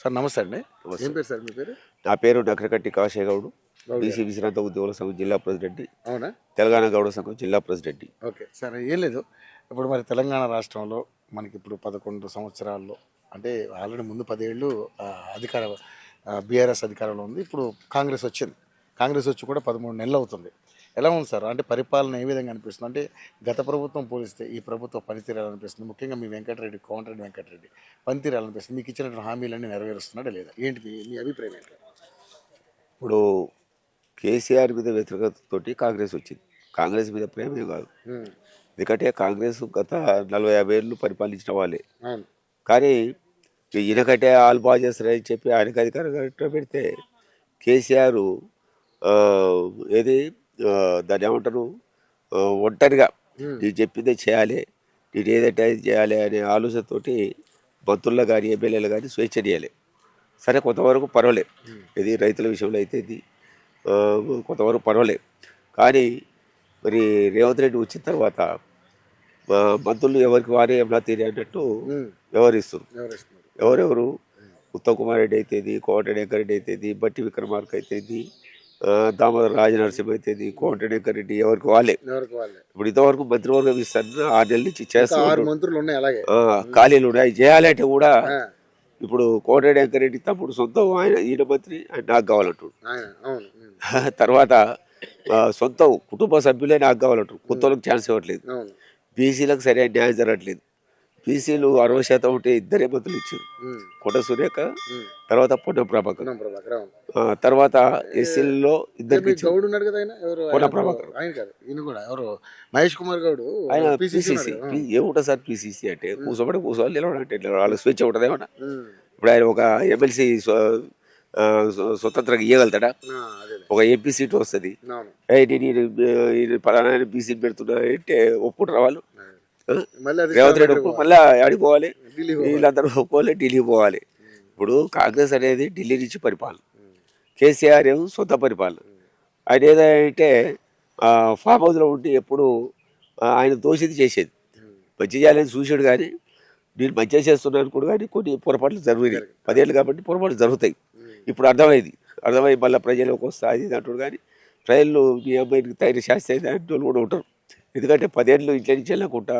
Sir నమస్తే అండి. నమస్తే. ఏం పేరు సార్ మీ పేరు? నా పేరు నకరకట్టి కాశయ్య గౌడ్, గౌడ్ బీసీ గారు. విశ్రాంత ఉద్యోగుల సంఘం జిల్లా ప్రెసిడెంట్, అవునా? తెలంగాణ గౌడ సంఘం జిల్లా ప్రెసిడెంట్. ఓకే సార్, ఏం లేదు. ఇప్పుడు మరి తెలంగాణ రాష్ట్రంలో మనకి ఇప్పుడు 11 సంవత్సరాల్లో అంటే ఆల్రెడీ ముందు 10 ఏళ్ళు అధికార బీఆర్ఎస్ అధికారంలో ఉంది. ఇప్పుడు కాంగ్రెస్ వచ్చింది. కాంగ్రెస్ వచ్చి కూడా 13 నెలలు అవుతుంది. ఎలా ఉంది సార్? అంటే పరిపాలన ఏ విధంగా అనిపిస్తుంది? అంటే గత ప్రభుత్వం పోలిస్తే ఈ ప్రభుత్వం పనితీరాలనిపిస్తుంది. ముఖ్యంగా మీ వెంకటరెడ్డి, కోమటిరెడ్డి వెంకటరెడ్డి పనితీరాలనిపిస్తుంది. మీకు ఇచ్చినటువంటి హామీలన్నీ నెరవేరుస్తున్నాడా లేదా? ఏంటి మీ అభిప్రాయం ఏంటి? ఇప్పుడు కేసీఆర్ మీద వ్యతిరేకతతోటి కాంగ్రెస్ వచ్చింది. కాంగ్రెస్ మీద ప్రేమే కాదు, ఎందుకంటే కాంగ్రెస్ గత 40-50 ఏళ్ళు పరిపాలించిన వాళ్ళే. అవును. కానీ ఈయనకంటే వాళ్ళు బాగా చేస్తారని చెప్పి ఆయనకు అధికారం పెడితే కేసీఆర్ ఏది దాన్ని ఏమంటారు, ఒంటరిగా నేను చెప్పిందే చేయాలి, నేను ఏదంటే అది చేయాలి అనే ఆలోచనతోటి మంత్రులు కానీ ఎమ్మెల్యేలు కానీ స్వేచ్ఛనీయాలి. సరే, కొంతవరకు పర్వాలేదు. ఇది రైతుల విషయంలో అయితే ఇది కొంతవరకు పర్వాలేదు. కానీ మరి రేవంత్ రెడ్డి వచ్చిన తర్వాత మంత్రులు ఎవరికి వారే ఏమన్నా తీరి అన్నట్టు వ్యవహరిస్తున్నారు. ఎవరెవరు? ఉత్తమ్ కుమార్ రెడ్డి అయితేది, కోమటిరెడ్డి వెంకరెడ్డి అయితేది, బట్టి విక్రమార్క అయితేది, దామోదర రాజనరసింహ అయితేది, కోమటిరెడ్డి వెంకరెడ్డి, ఎవరికి వాళ్ళే. ఇప్పుడు ఇంతవరకు మంత్రివర్గం ఇస్తాను 6 నెలల నుంచి చేస్తారు. ఖాళీలు ఉన్నాయి, చేయాలంటే కూడా ఇప్పుడు కోమటిరెడ్డి వెంకరెడ్డి తప్పుడు సొంతం ఆయన, ఈయన మంత్రి, ఆయన నాకు కావాలంటాడు. తర్వాత సొంతం కుటుంబ సభ్యులే నాకు కావాలంటారు. కొత్తలకు ఛాన్స్ ఇవ్వట్లేదు. బీసీలకు సరైన న్యాయం జరగట్లేదు. బీసీలు 60% ఉంటే 2 మంత్రులు ఇచ్చారు, కొండ సురేఖ, తర్వాత పొన్నం ప్రభాకర్. తర్వాత ఎస్సీల్లో 2 ఇచ్చారు, పొన్నం ప్రభాకర్. మహేష్ కుమార్ గౌడ్ ఆయన పీసీసీ. ఏముంటుంది సార్ పీసీసీ అంటే? కూర్చోవాలి, నిలబడంటే వాళ్ళకి స్వేచ్ఛ ఉంటుంది ఏమన్నా? ఇప్పుడు ఆయన ఒక ఎమ్మెల్సీ స్వతంత్రంగా ఇవ్వగలుగుతాడా? ఒక ఎంపీ సీటు వస్తుంది, పలానా బీసీ పెడుతున్నా అంటే ఒప్పుకుంటారు వాళ్ళు. రేవంత్ రెడ్డి మళ్ళీ ఆడిపోవాలి, వీళ్ళందరూ ఒప్పుకోవాలి, ఢిల్లీ పోవాలి. ఇప్పుడు కాంగ్రెస్ అనేది ఢిల్లీ నుంచి పరిపాలన, కేసీఆర్ ఏమో సొంత పరిపాలన. ఆయన ఏదంటే ఫామ్ హౌస్లో ఉండి ఎప్పుడు ఆయన తోసేది చేసేది, మంచి చేయాలని చూసాడు. కానీ నేను మంచిగా చేస్తున్నాను కూడా, కానీ కొన్ని పొరపాట్లు జరిగినాయి. 10 ఏళ్ళు కాబట్టి పొరపాట్లు జరుగుతాయి. ఇప్పుడు అర్థమై మళ్ళీ ప్రజలకు వస్తాయి అంటాడు. కానీ ప్రజలు మీ అమ్మాయికి తగిన శాస్త్ర వాళ్ళు కూడా ఉంటారు. ఎందుకంటే 10 ఏళ్ళు ఇంట్లో నుంచి వెళ్ళకుండా,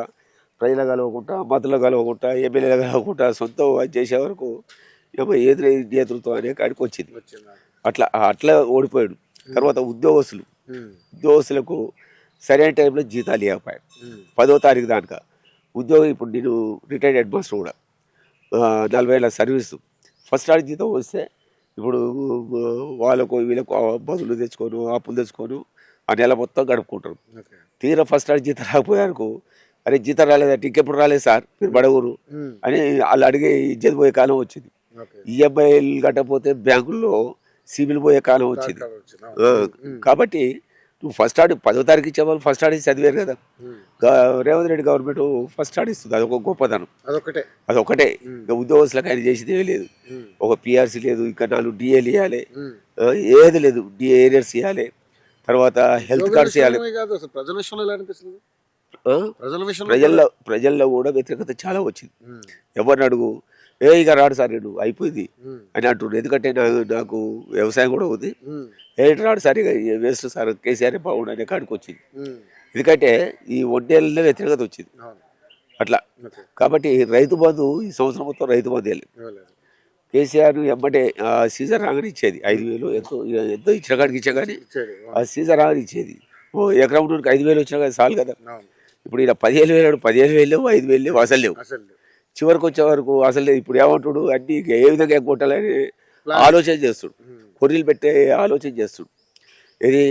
ప్రజలు కలవకుండా, మతులు కలవకుండా, ఎమ్మెల్యేలు కలవకుండా, సొంతం అది చేసే వరకు ఏది నేతృత్వం అనే కాడికి వచ్చింది. అట్లా ఓడిపోయాడు. తర్వాత ఉద్యోగస్తులకు సరైన టైంలో జీతాలు ఇవ్వకపోయాడు. 10వ తారీఖు దానిక ఉద్యోగం. ఇప్పుడు నేను రిటైర్డ్ హెడ్ మాస్టర్ కూడా, 40 ఏళ్ళ సర్వీసు. ఫస్ట్ ఆడి జీతం వస్తే ఇప్పుడు వీళ్ళకు బదులు తెచ్చుకోను, అప్పులు తెచ్చుకోను, ఆ నెల మొత్తం గడుపుకుంటారు. తీరా ఫస్ట్ ఆడి జీతం రాకపోయారు. అరే జీతం రాలేదంటే ఇంకెప్పుడు రాలేదు సార్ మీరు బడవురు అని వాళ్ళు అడిగే ఇజ్జత్ పోయే కాలం వచ్చింది. ఈఎంఐలు కట్టకపోతే బ్యాంకుల్లో సిబిల్ పోయే కాలం వచ్చింది. కాబట్టి నువ్వు ఫస్ట్ ఆడి 10వ తారీఖు ఇచ్చేవాళ్ళు ఫస్ట్ ఆడి చదివారు కదా. రేవంత్ రెడ్డి గవర్నమెంట్ ఫస్ట్ ఆడిస్తుంది, అదొక గొప్పదనం. అదొకటే. ఇంకా ఉద్యోగస్తులకు ఆయన చేసేది లేదు. ఒక పిఆర్సీ లేదు, ఇంకా 4 డిఏలు ఇవ్వాలి, ఏది లేదు, డిఏ ఏరియర్స్ ఇవ్వాలి, తర్వాత హెల్త్ కార్డ్స్ ఇవ్వాలి. ప్రజల్లో కూడా వ్యతిరేకత చాలా వచ్చింది. ఎవరిని అడుగు, ఇక రాడు సార్ నేను అయిపోయింది అని అంటుండ్రు. ఎందుకంటే నాకు వ్యవసాయం కూడా ఉంది, ఏంటి రాడు సార్ ఇక వేస్ట్ సార్, కేసీఆర్ బాగుండు అనే కాడికి వచ్చింది. ఎందుకంటే ఈ 1 ఏళ్ళలో వ్యతిరేకత వచ్చింది అట్లా. కాబట్టి రైతు బంధు ఈ సంవత్సరం మొత్తం రైతు బంధు వెళ్ళి కేసీఆర్ ఎమ్మటే సీజన్ రాగానే ఇచ్చేది 5,000 ఎంతో ఇచ్చిన కాడికి ఇచ్చా. కానీ ఆ సీజన్ రాగానే ఇచ్చేది. ఎకరం 5,000 వచ్చినా కానీ చాలు కదా. ఇప్పుడు ఇలా 15,000, 15,000 లేవు, 5,000 లేవు, అసలు లేవు. చివరికి వచ్చే వరకు అసలు లేదు. ఇప్పుడు ఏమంటాడు, అన్ని ఏ విధంగా ఎగ్గొట్టాలని ఆలోచన చేస్తుడు, కొర్రీలు పెట్టే ఆలోచన చేస్తుడు. ఇది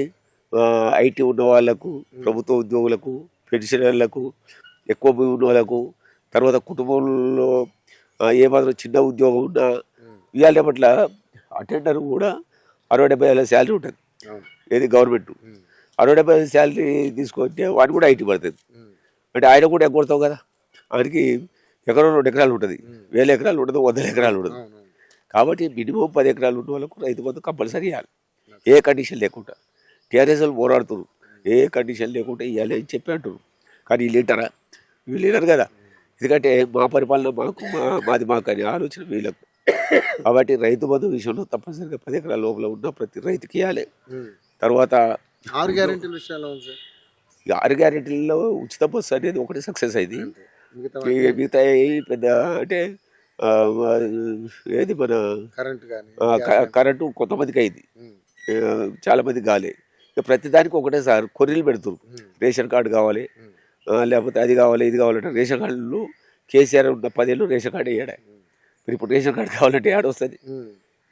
ఐటీ ఉన్న వాళ్ళకు, ప్రభుత్వ ఉద్యోగులకు, పెన్షనర్లకు, ఎక్కువ భూమి ఉన్న వాళ్ళకు, తర్వాత కుటుంబంలో ఏమాత్రం చిన్న ఉద్యోగం ఉన్నా ఇవాళ పట్ల అటెండర్ కూడా 60-70 ఏళ్ళ శాలరీ ఉంటుంది. ఏది గవర్నమెంట్ 60-70 శాలరీ తీసుకుంటే వాడిని కూడా ఐటీ పడుతుంది. అంటే ఆయన కూడా ఎగ్గొడతావు కదా. ఆయనకి ఎకరం 2 ఎకరాలు ఉంటుంది, 1000 ఎకరాలు ఉండదు, 100 ఎకరాలు ఉండదు. కాబట్టి మినిమం 10 ఎకరాలు ఉన్న వాళ్ళకు రైతు బంధు కంపల్సరీ ఇవ్వాలి, ఏ కండిషన్ లేకుండా. టీఆర్ఎస్ వాళ్ళు పోరాడుతున్నారు, ఏ కండిషన్ లేకుండా ఇవ్వాలి అని చెప్పి అంటారు. కానీ వీళ్ళు లీడర్ కదా. ఎందుకంటే మా పరిపాలన మాకు, మాది మాకు అనే ఆలోచన వీళ్ళకు. కాబట్టి రైతు బంధు విషయంలో తప్పనిసరిగా 10 ఎకరాల లోపల ఉన్న ప్రతి రైతుకి ఇవ్వాలి. తర్వాత 6 గ్యారెంటీల విషయాల్లో ఉంది సార్. ఈ 6 గ్యారెంటీల్లో ఉచిత బస్సు అనేది ఒకటి సక్సెస్ అయింది. మిగతా మిగతా పెద్ద అంటే ఆ, ఏది మన కరెంట్ కానీ కరెంటు కొంతమందికి అయింది, చాలా మంది కాలే. ఇక ప్రతిదానికి ఒకటే సార్ కొర్రీలు పెడుతున్నారు. రేషన్ కార్డు కావాలి, లేకపోతే అది కావాలి ఇది కావాలంటే రేషన్ కార్డులు కేసీఆర్ ఉన్న 10 ఏళ్ళు రేషన్ కార్డు వేయడా. మరి ఇప్పుడు రేషన్ కార్డు కావాలంటే ఏడ వస్తుంది?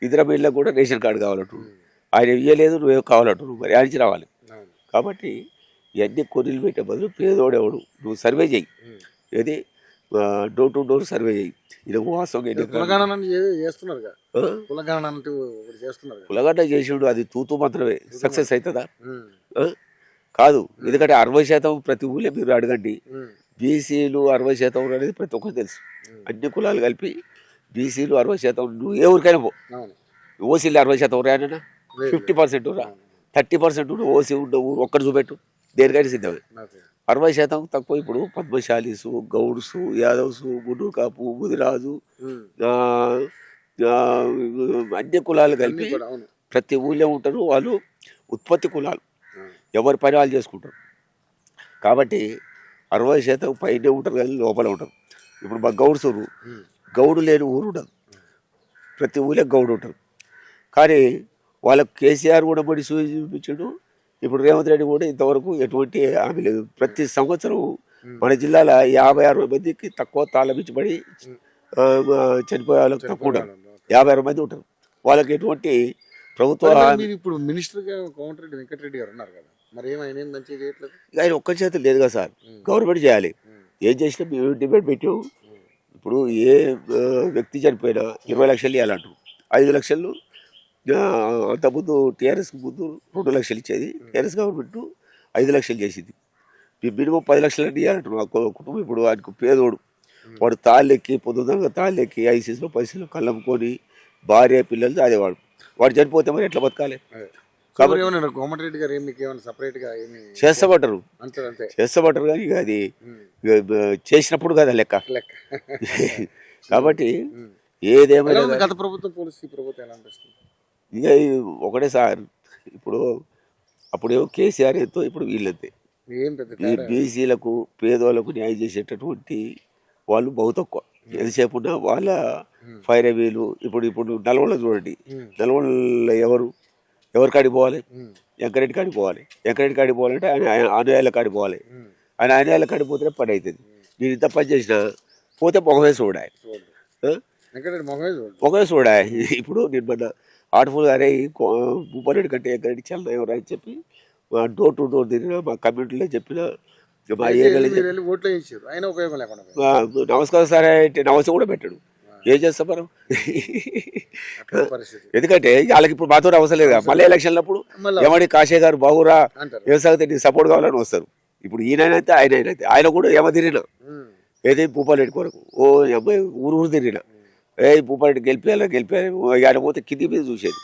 ఇతర వీళ్ళకి కూడా రేషన్ కార్డు కావాలంటారు. ఆయన ఇవ్వలేదు, నువ్వేం కావాలంటారు, మరి ఆడిచి రావాలి. కాబట్టి ఇవన్నీ కొర్రీలు పెట్టే బదులు పేదోడేవాడు నువ్వు సర్వే చేయి, ఏది డోర్ టు డోర్ సర్వే చేయి. ఇది వాస్తవం కులగడ్డ చేసిడు అది తూతూ మాత్రమే సక్సెస్ అవుతుందా? కాదు. ఎందుకంటే 60% ప్రతి ఊళ్ళో మీరు అడగండి, బీసీలు 60% అనేది ప్రతి ఒక్కరు తెలుసు. అన్ని కులాలు కలిపి బీసీలు 60%. నువ్వు ఏ ఊరికైనా పో, ఓసీలు 60% ఊరైనా 50% ఊరా, 30% ఓసీ ఉన్న ఊరు ఒక్కటి చూపెట్టు, దేనికైనా సిద్ధమే. 60% తక్కువ. ఇప్పుడు పద్మశాలీసు, గౌడ్సు, యాదవ్సు, ముడ్డు కాపు, ముదిరాజు, అన్ని కులాలు కలిపి ప్రతి ఊళ్ళో ఉంటారు. వాళ్ళు ఉత్పత్తి కులాలు, ఎవరి పని వాళ్ళు చేసుకుంటారు. కాబట్టి 60% పైనే ఉంటారు కానీ లోపల ఉంటారు. ఇప్పుడు మా గౌడ్స్ ఊరు, గౌడు లేని ఊరు ఉండదు, ప్రతి ఊళ్ళో గౌడు ఉంటారు. కానీ వాళ్ళకు కేసీఆర్ కూడా మడి చూపించాడు. ఇప్పుడు రేవంత్ రెడ్డి కూడా ఇంతవరకు ఎటువంటి హామీ లేదు. ప్రతి సంవత్సరం మన జిల్లాలో 50-60 మందికి తక్కువ తాళమించబడి చనిపోయే వాళ్ళకి తక్కువ ఉంటారు. 50-60 మంది ఉంటారు. వాళ్ళకి ఎటువంటి ప్రభుత్వ ఇప్పుడు మినిస్టర్గా కోమటిరెడ్డి వెంకటరెడ్డి గారు ఉన్నారు కదా, మరి ఏమైనా మంచిగా చేయట్లేదు. ఆయన ఒక్క చేతులు లేదు కదా సార్, గవర్నమెంట్ చేయాలి. ఏం చేసినా మేము డిమాండ్ పెట్టాం. ఇప్పుడు ఏ వ్యక్తి చనిపోయినా 20 లక్షలు ఇవ్వాలంటారు. 5 లక్షలు అంతకుముందు టీఆర్ఎస్ ముందు 2 లక్షలు ఇచ్చేది, టీఆర్ఎస్ గవర్నమెంట్ 5 లక్షలు చేసింది. మినిమం 10 లక్షలు అంటే ఇవ్వాలంటారు. ఆ కుటుంబం ఇప్పుడు ఆయనకు పేదోడు, వాడు తాళ్ళెక్కి పొద్దుగా తాళ్ళెక్కి ఐసీసీలో పైసలు కళ్ళమ్ముకొని భార్య పిల్లలు అదేవాడు. వాడు చనిపోతే మరి ఎట్లా బతకాలి? కాబట్టి కోమటిరెడ్డి గారు ఏమైనా సపరేట్గా చేస్తామంటారు, చేస్తామంటారు కానీ ఇక అది చేసినప్పుడు కదా లెక్క. కాబట్టి ఏదేమైనా గత ప్రభుత్వం పోలీసు ప్రభుత్వం ఎలా అనిపిస్తుంది? ఇక ఒకటే సార్, ఇప్పుడు అప్పుడేమో కేసీఆర్ ఎంతో, ఇప్పుడు వీళ్ళంతే. ఈ బీసీలకు పేదోళ్ళకు న్యాయం చేసేటటువంటి వాళ్ళు బహు తక్కువ. ఎంతసేపు ఉన్నా వాళ్ళ ఫైర్ వీలు. ఇప్పుడు నల్గొండ చూడండి, నల్గొండలో ఎవరి కాడికి పోవాలి? వెంకరెడ్డి కాడికి పోవాలి. వెంకరెడ్డి కాడికి పోవాలంటే ఆయన అనుయాల కాడికి పోవాలి. ఆయన అనుయాల కాడికి పోతేనే పని అవుతుంది. నేను ఇంత పని చేసినా పోతే మొగమే చూడాలి, మొగమే చూడాలి. ఇప్పుడు నేను మన ఆటఫుల్ గారే భూపారెడ్డి కంటే వెంకరెడ్డి చల్లన ఎవరు అని చెప్పి డోర్ టు డోర్ తిరిగిన మా కమ్యూనిటీలో చెప్పిన, మా ఏరియాలో నమస్కారం సార్ అంటే నమస్తే కూడా పెట్టాడు. ఏం చేస్తాం మనం? ఎందుకంటే వాళ్ళకి ఇప్పుడు మాతో అవసరం లేదు. మళ్ళీ ఎలక్షన్లప్పుడు ఏమని కాశే గారు బాగురా వ్యవసాయ నీకు సపోర్ట్ కావాలని వస్తారు. ఇప్పుడు ఈయనైతే ఆయన కూడా ఏమో తిరిగినా ఏది భూపాలరెడ్డి కొరకు ఓ అమ్మాయి ఊరు తిరిగినా భూపాలరెడ్డి గెలిపేయాలి ఆయన పోతే కింది మీద చూసేది.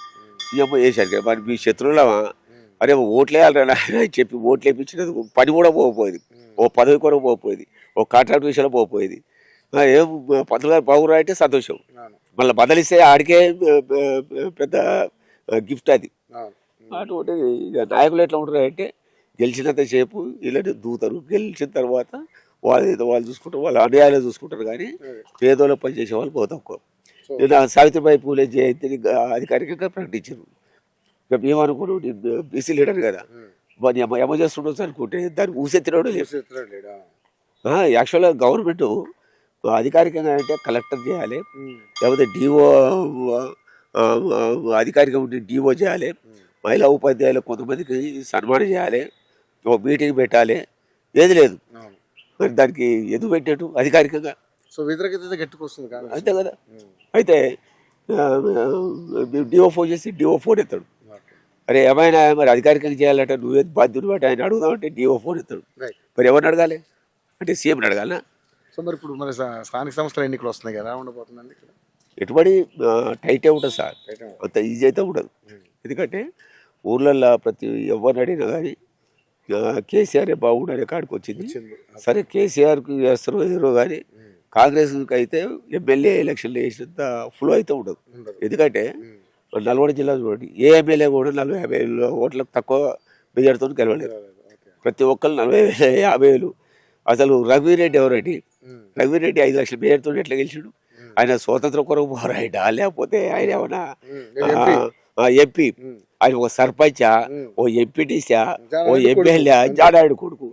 ఈ అమ్మాయి వేసాడు మరి మీ శత్రువులమా, అరే ఓట్లేయాలరా అని చెప్పి ఓట్లు వేయించినది పని కూడా పోకపోయేది, ఓ పదవి కొరకు పోకపోయేది, ఓ కాంట్రాక్ట్ విషయంలో పోకపోయేది. ఏం పంతులు గారు బాగురా అంటే సంతోషం, మళ్ళీ బదలిస్తే ఆడికే పెద్ద గిఫ్ట్ అది. అటువంటి నాయకులు ఎట్లా ఉంటారు అంటే గెలిచినంత సేపు ఇలాంటి దూతారు, గెలిచిన తర్వాత వాళ్ళు చూసుకుంటారు, వాళ్ళ అన్యాయాలు చూసుకుంటారు. కానీ పేదోళ్ళ పనిచేసే వాళ్ళు పోతే తక్కువ. నేను సావిత్రిబాయి పూలే జయంతిని అధికారికంగా ప్రకటించారు. ఇక మేమనుకోను నేను బీసీ లీడర్ కదా, మరి ఏమో చేస్తుండొచ్చు అనుకుంటే దానికి ఊసెత్తినోడు లేదు. యాక్చువల్గా గవర్నమెంట్ అధికారికంగా అంటే కలెక్టర్ చేయాలి, లేకపోతే డిఓ అధికారికంగా ఉంటే డిఓ చేయాలి, మహిళా ఉపాధ్యాయులు కొంతమందికి సన్మానం చేయాలి, ఒక మీటింగ్ పెట్టాలి. ఏది లేదు. మరి దానికి ఎందుకు పెట్టేటు అధికారికంగా? సో వ్యతిరేకత గట్టుకొస్తుంది అంతే కదా. అయితే డిఓ ఫోన్ చేసి డిఓ ఫోన్ ఎత్తాడు, అరే ఏమైనా మరి అధికారికంగా చేయాలంటే నువ్వే బాధ్యుడు బట్టి ఆయన అడుగుదామంటే డిఓ ఫోన్ ఎత్తాడు. మరి ఎవరిని అడగాలి అంటే సీఎంని అడగాలనా? సో మరి ఇప్పుడు మరి స్థానిక సంస్థల ఎన్నికలు వస్తున్నాయి కదా, ఉండబోతుందండి ఎటుబడి టైటే ఉంటుంది సార్, అంత ఈజీ అయితే ఉండదు. ఎందుకంటే ఊర్లల్లో ప్రతి ఎవరిని అడిగినా కానీ కేసీఆర్ బాగుండనే కాడికి వచ్చింది. సరే కేసీఆర్కి వేస్తారో ఏదో కానీ కాంగ్రెస్కి అయితే ఎమ్మెల్యే ఎలక్షన్లు వేసినంత ఫ్లో అయితే ఉండదు. ఎందుకంటే నల్గొండ జిల్లా చూడండి, ఏ ఎమ్మెల్యే కూడా 40,000 ఓట్లకు తక్కువ మెజార్టీతో గెలవలేదు. ప్రతి ఒక్కరు 40,000 50,000. అసలు రఘువీరెడ్డి ఎవరండి? రఘువీరెడ్డి 5 లక్షల మెజార్టీతో ఎట్లా గెలిచాడు? ఆయన స్వాతంత్ర కొరకు పోరాడా లేకపోతే ఆయన ఏమన్నా ఎంపీ? ఆయన ఒక సర్పంచా, ఓ ఎంపీటీసా, ఓ ఎమ్మెల్యే? జాడాడు కొడుకు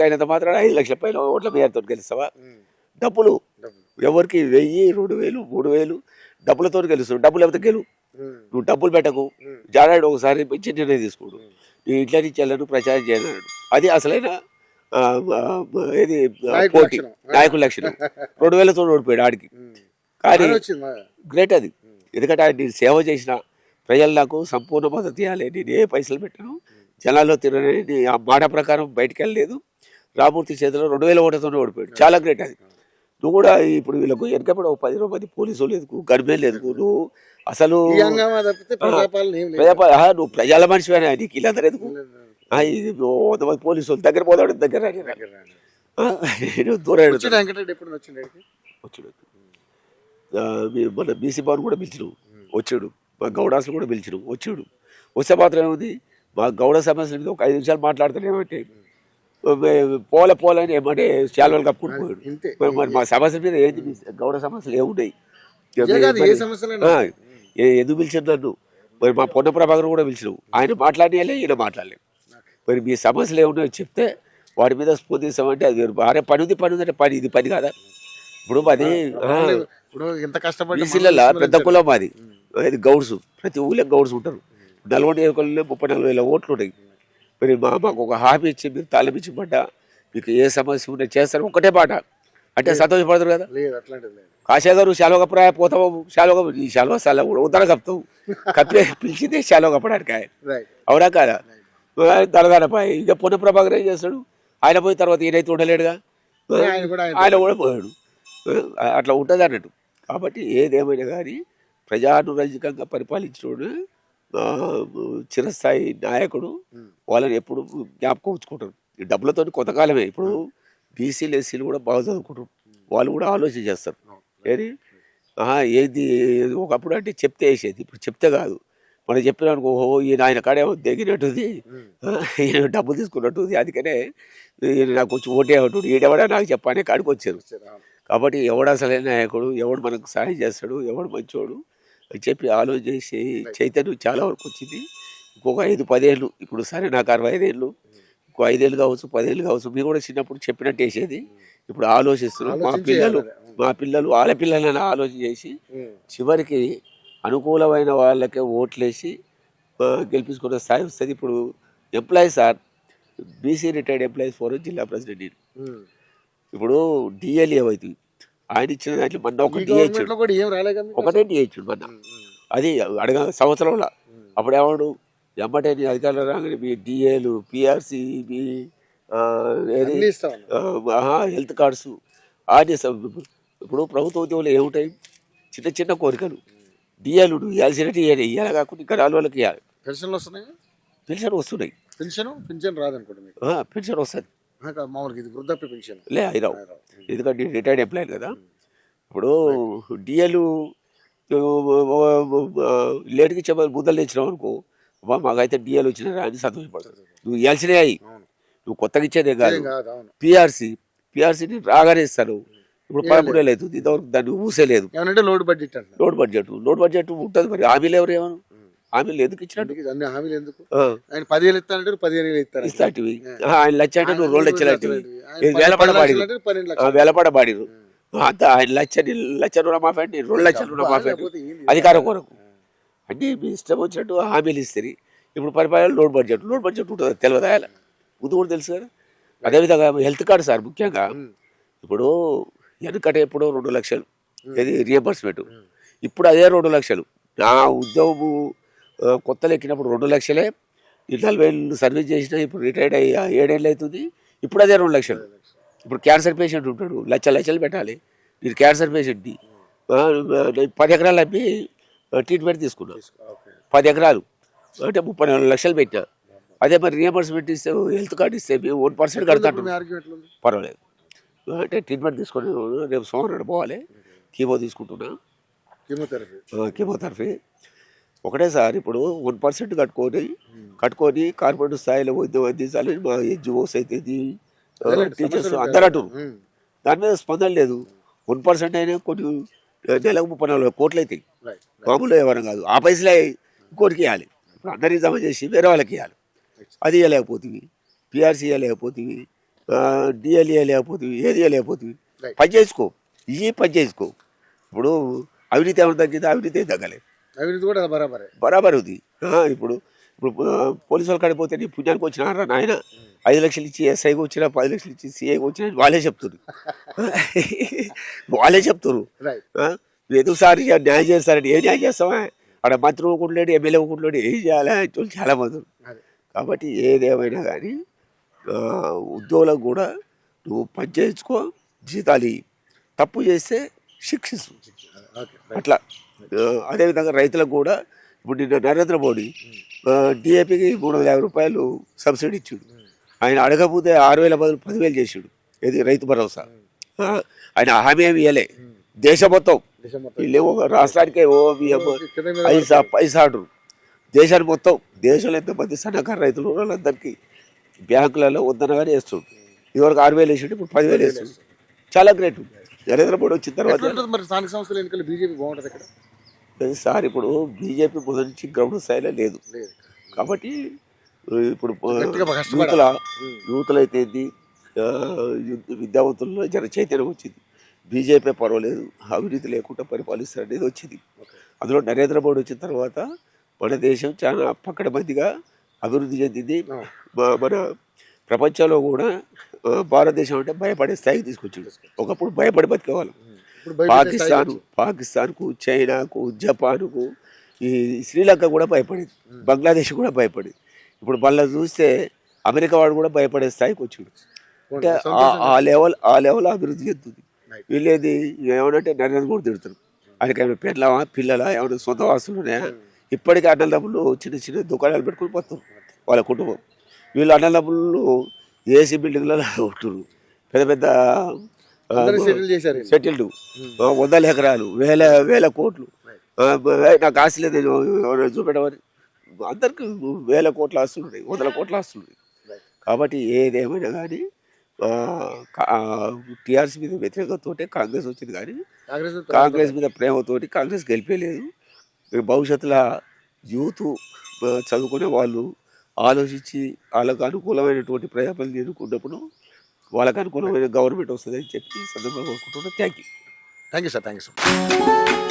అయినంత మాత్రం 5 లక్షల పైన ఓట్ల మెజార్టీతో గెలుస్తావా? డబ్బులు ఎవరికి 1000 2000 3000 డబ్బులతో గెలుస్తావు. డబ్బులు లేకపోతే గెలువు. నువ్వు డబ్బులు పెట్టకు. జాడాడు ఒకసారి మంచి నిర్ణయం తీసుకోడు, ఇట్లా నుంచి వెళ్ళను ప్రచారం చేయను. అది అసలైన ఏది పోటీ నాయకుల లక్షణం. 2000తో ఓడిపోయాడు ఆడికి. కానీ గ్రేట్ అది. ఎందుకంటే ఆయన సేవ చేసిన ప్రజలు నాకు సంపూర్ణ మద్దతు ఇవ్వాలి, నేను ఏ పైసలు పెట్టను, జనాల్లో తిరగని ఆ మాట ప్రకారం బయటికి వెళ్ళలేదు. రామూర్తి చేతిలో 2000 ఓట్లతోనే ఓడిపోయాడు. చాలా గ్రేట్ అది. నువ్వు కూడా ఇప్పుడు వీళ్ళకు వెనకప్పుడు 10 మంది పోలీసులు ఎందుకు, గర్భేలు ఎందుకు? నువ్వు అసలు నువ్వు ప్రజల మనిషివేనా? నీకు వీళ్ళందరూ ఎందుకు? 100 మంది పోలీసులు దగ్గర పోతాడు, దగ్గర దూరం వచ్చాడు. మన బీసీ భవన్ కూడా పిలిచినావు, వచ్చాడు. మా గౌడాసులు కూడా పిలిచినావు, వచ్చాడు. వస్తే మాత్రం ఏముంది, మా గౌడ సమస్యల మీద ఒక 5 నిమిషాలు మాట్లాడతాడు. ఏమంటే పోలని ఏమంటే శాలువలు కప్పుకుంటూ పోయాడు. మరి మా సమస్యల మీద ఏంటి? గౌడ సమస్యలు ఏమున్నాయి? ఎందుకు పిలిచారు నన్ను? మరి మా పొన్న ప్రభాకర్ కూడా పిలిచినావు, ఆయన మాట్లాడలే, ఈయన మాట్లాడలేదు. మరి మీ సమస్యలు ఏమున్నాయో చెప్తే వాటి మీద స్పందిస్తామంటే అది భార్య పని ఉంది అంటే పని ఇది పని కాదా? ఇప్పుడు మాది బీసీలలో పెద్ద కులం మాది, అది గౌడ్స్. ప్రతి ఊళ్ళో గౌడ్స్ ఉంటారు. నల్గొండ 30-40 ఓట్లు ఉంటాయి. మరి మాకు ఒక హామీ ఇచ్చి మీరు తాళం ఇచ్చి పడ్డా మీకు ఏ సమస్య ఉంటే చేస్తారు ఒకటే మాట అంటే సంతోషపడతారు కదా. కాశా గారు శాలువ కప్పరా పోతావు, ఈ శాలువ కూడా ఉద్దర కప్పుతావు, కప్పే పిలిచిందే శాలువ కప్పడానికి. అవునా కాదా? దళదానపాయ. ఇక పొన్న ప్రభాకర్ ఏం చేస్తాడు? ఆయన పోయిన తర్వాత ఈయనైతే ఉండలేడుగా, ఆయన కూడా పోయాడు. అట్లా ఉంటుంది అన్నట్టు. కాబట్టి ఏదేమైనా కానీ ప్రజానురంజకంగా పరిపాలించడం చిరస్థాయి నాయకుడు. వాళ్ళని ఎప్పుడు జ్ఞాపకం ఉంచుకుంటారు. ఈ డబ్బులతో కొంతకాలమే. ఇప్పుడు బీసీలు ఎస్సీలు కూడా బాగా చదువుకుంటారు, వాళ్ళు కూడా ఆలోచన చేస్తారు. ఏది ఏది ఒకప్పుడు అంటే చెప్తే వేసేది, ఇప్పుడు చెప్తే కాదు. మనం చెప్పినానుకో, ఈయన ఆయన కాడేమో దిగినట్టుది, ఈయన డబ్బులు తీసుకున్నట్టుది, అందుకనే ఈయన నాకు కొంచెం ఓటే ఉంటుంది, ఈడెవడా నాకు చెప్పానే కాడికి వచ్చారు. కాబట్టి ఎవడు అసలైన నాయకుడు, ఎవడు మనకు సహాయం చేస్తాడు, ఎవడు మంచోడు అని చెప్పి ఆలోచన చేసి చైతన్యం చాలా వరకు వచ్చింది. ఇంకొక 5-10 ఏళ్ళు, ఇప్పుడు సరే నాకు 65 ఏళ్ళు, ఇంకో 5 ఏళ్ళు కావచ్చు, 10 ఏళ్ళు కావచ్చు. మీరు కూడా చిన్నప్పుడు చెప్పినట్టు వేసేది. ఇప్పుడు ఆలోచిస్తున్నాం. మా పిల్లలు వాళ్ళ పిల్లలని ఆలోచన చేసి చివరికి అనుకూలమైన వాళ్ళకే ఓట్లేసి గెలిపించుకున్న స్థాయి వస్తుంది. ఇప్పుడు employees sir, BC retired employees forum జిల్లా ప్రెసిడెంట్ నేను. ఇప్పుడు డిఎల్ ఏమవుతుంది, ఆయన ఇచ్చిన దాంట్లో మొన్న ఒకటే డిఏ ఇచ్చాడు మొన్న. అది అడగ సంవత్సరంలో. అప్పుడు ఏమన్నాడు, ఎమ్మటే అధికారులు రాగానే మీ డిఏలు, పిఆర్సి, మీ హెల్త్ కార్డ్స్ అన్నీ. ఇప్పుడు ప్రభుత్వ ఉద్యోగులు ఏముంటాయి? చిన్న చిన్న కోరికలు. డిఏలు ఇవ్వాల్సినట్టు ఇవ్వాలి కాకుండా ఇక్కడ వాళ్ళకి ఇవ్వాలి. పెన్షన్లు వస్తున్నాయి, పెన్షన్ వస్తున్నాయి. పెన్షన్ రాదనుకోండి, పెన్షన్ వస్తుంది మామూలుగా. ఇది వృద్ధాప్య పెన్షన్ అయిరావు, ఎందుకంటే రిటైర్డ్ ఎంప్లాయీ కదా. ఇప్పుడు డిఏలు లేట్కి చెప్పాలి, ముద్దలు తెచ్చినావు అనుకో, మాకైతే డిఏలు వచ్చినా అని సంతోషపడతాడు. నువ్వు ఇవ్వాల్సినవి అయ్యి, నువ్వు కొత్తగా ఇచ్చేదే కాదు. పిఆర్సీ రాగానే ఇస్తాను. ఇప్పుడు 13 ఏళ్ళు అవుతుంది, ఇంతవరకు దాన్ని ఊసేలేదు. లోడ్ బడ్జెట్ ఉంటుంది. మరి హామీలు ఎవరు ఏమను? హామీలు ఎందుకు ఇచ్చినట్టు? హామీలు ఎందుకు? ఆయన 10,000 ఇస్తానంటారు, 15,000 ఇస్తారు. ఇస్తాటివి ఆయన లచ్చ అంటే నువ్వు 2 లక్షలు అంటే వేలపడబాడిరు. అంతా ఆయన లక్ష రుణమాఫీ అంటే 2 లక్షల రుణమాఫీ అంటే అధికారం కొరకు అంటే మీ ఇష్టం వచ్చినట్టు హామీలు ఇస్తారు. ఇప్పుడు పరిపాలన లోడ్ బడ్జెట్ ఉంటుంది, తెలియదా? ముందు కూడా తెలుసు కదా. అదేవిధంగా హెల్త్ కార్డు సార్ ముఖ్యంగా. ఇప్పుడు వెనుకట ఎప్పుడో 2 లక్షలు ఇది రియంబర్స్మెంట్, ఇప్పుడు అదే 2 లక్షలు. నా ఉద్యోగం కొత్తలు ఎక్కినప్పుడు 2 లక్షలే, 40 ఏళ్ళు సర్వీస్ చేసినా ఇప్పుడు రిటైర్డ్ అయ్యి 7 ఏళ్ళు అవుతుంది, ఇప్పుడు అదే 2 లక్షలు. ఇప్పుడు క్యాన్సర్ పేషెంట్ ఉంటాడు, లక్షలు పెట్టాలి. నేను క్యాన్సర్ పేషెంట్ని 10 ఎకరాలు అమ్మి ట్రీట్మెంట్ తీసుకున్నాను. 10 ఎకరాలు అంటే 34 లక్షలు పెట్టినా. అదే మరి రియంబర్స్మెంట్ ఇస్తే, హెల్త్ కార్డు ఇస్తే 1% కడతాను, పర్వాలేదు. అంటే ట్రీట్మెంట్ తీసుకొని రేపు సోమవారం పోవాలి. కీమో తీసుకుంటున్నా, కీమోథెరపీ. ఒకటే సార్ ఇప్పుడు 1% కట్టుకొని కార్పొరేట్ స్థాయిలో వైద్యం అందించాలని మా ఎన్జిఓస్ అయితే టీచర్స్ అందరూ అంటారు. దాని మీద స్పందన లేదు. 1% అయినా కొన్ని నెలకు 34 కోట్లు అవుతాయి, మామూలు ఎవరం కాదు. ఆ పైసలే ఇంకోటికి ఇవ్వాలి. ఇప్పుడు అందరికీ జమ చేసి వేరే వాళ్ళకి ఇవ్వాలి. అది ఇవ్వలేకపోతుంది, పిఆర్సీ ఇవ్వలేకపోతుంది, డిఎల్ ఇవ్వలేకపోతుంది, ఏది ఇవ్వలేకపోతుంది. పని చేసుకో, పని చేసుకో. ఇప్పుడు అవినీతి ఏమైనా తగ్గింది? అవినీతి ఏం తగ్గలేదు, అవినీతి కూడా బరాబర్ ఉంది. ఇప్పుడు పోలీసు వాళ్ళు కాడిపోతే నీ పుణ్యానికి వచ్చినారా నాయన, 5 లక్షలు ఇచ్చి ఎస్ఐకి వచ్చినా, 10 లక్షలు ఇచ్చి సిఐకి వచ్చినా వాళ్ళే చెప్తున్నారు. ఎందుకు సార్ న్యాయం చేస్తారని? ఏ న్యాయం చేస్తావా? అక్కడ మంత్రి ఊకుంటలేడు, ఎమ్మెల్యే ఊకుంటలేడు, ఏం చేయాలి అని చాలా మంది. కాబట్టి ఏదేమైనా కానీ ఉద్యోగులకు కూడా నువ్వు పని చేయించుకో, జీతాలు తప్పు చేస్తే శిక్షిస్తు అట్లా. అదేవిధంగా రైతులకు కూడా ఇప్పుడు నిన్న నరేంద్ర మోడీ డిఏపికి 350 రూపాయలు సబ్సిడీ ఇచ్చాడు. ఆయన అడగకపోతే 6,000 బదులు 10,000 చేసాడు. ఇది రైతు భరోసా. ఆయన హామీ ఏమి ఇవ్వలే. దేశం మొత్తం వీళ్ళు ఒక రాష్ట్రానికే పైసా ఆర్డరు. దేశానికి మొత్తం, దేశంలో ఎంతమంది సన్నకారు రైతులు వాళ్ళందరికీ బ్యాంకులలో వద్దనగానే వేస్తుండు. ఇదివరకు 6,000 వేసాడు, ఇప్పుడు 10,000 వేస్తుంది. చాలా గ్రేట్. నరేంద్ర మోడీ వచ్చిన తర్వాత స్థానిక సంస్థల ఎన్నికలు బీజేపీ బాగుంటుంది ఇక్కడ సార్. ఇప్పుడు బీజేపీ మొదటి నుంచి గ్రౌండ్ స్థాయిలో లేదు కాబట్టి ఇప్పుడు యూత్లో అయితే విద్యావంతుల్లో జన చైతన్యం వచ్చింది. బీజేపీ పర్వాలేదు, అవినీతి లేకుండా పరిపాలిస్తారు అనేది వచ్చింది. అందులో నరేంద్ర మోడీ వచ్చిన తర్వాత మన దేశం చాలా పక్కడబందిగా అభివృద్ధి చెందింది. మన ప్రపంచంలో కూడా భారతదేశం అంటే భయపడే స్థాయికి తీసుకొచ్చింది. ఒకప్పుడు భయపడి బతికేవాళ్ళం. పాకిస్తాన్కు, చైనాకు, జపాన్కు, ఈ శ్రీలంక కూడా భయపడేది, బంగ్లాదేశ్ కూడా భయపడేది. ఇప్పుడు మళ్ళీ చూస్తే అమెరికా వాడు కూడా భయపడే స్థాయికి వచ్చిండు. అంటే ఆ లెవెల్ అభివృద్ధి చెందుతుంది. వీళ్ళేది ఏమనంటే నరేంద్ర మోడీ తిడతారు. ఆయనకి ఏమైనా పిల్లవా, పిల్లలా, ఏమైనా సొంత వాస్తులు ఉన్నాయా? ఇప్పటికీ అన్నదమ్ములు చిన్న చిన్న దుకాణాలు పెట్టుకుని పోతారు వాళ్ళ కుటుంబం. వీళ్ళు అన్నదమ్ములు ఏసీ బిల్డింగ్లలో ఉంటున్నారు. పెద్ద పెద్ద సెటిల్డ్ 100 ఎకరాలు, వేల కోట్లు. నాకు ఆస్తి లేదు చూపెట్టమని అందరికి 1000 కోట్ల ఆస్తులు ఉన్నాయి, 100 కోట్ల ఆస్తులు ఉన్నాయి. కాబట్టి ఏదేమైనా కానీ టీఆర్ఎస్ మీద వ్యతిరేకతతో కాంగ్రెస్ వచ్చింది, కానీ కాంగ్రెస్ మీద ప్రేమతోటి కాంగ్రెస్ గెలిపేలేదు. భవిష్యత్తులో యూత్ చదువుకునే వాళ్ళు ఆలోచించి వాళ్ళకు అనుకూలమైనటువంటి ప్రజాపతిని ఎన్నుకున్నప్పుడు వాళ్ళకు అనుకూలమైన గవర్నమెంట్ వస్తుందని చెప్పి సందర్భంగా కోరుకుంటున్నాను. Thank you sir.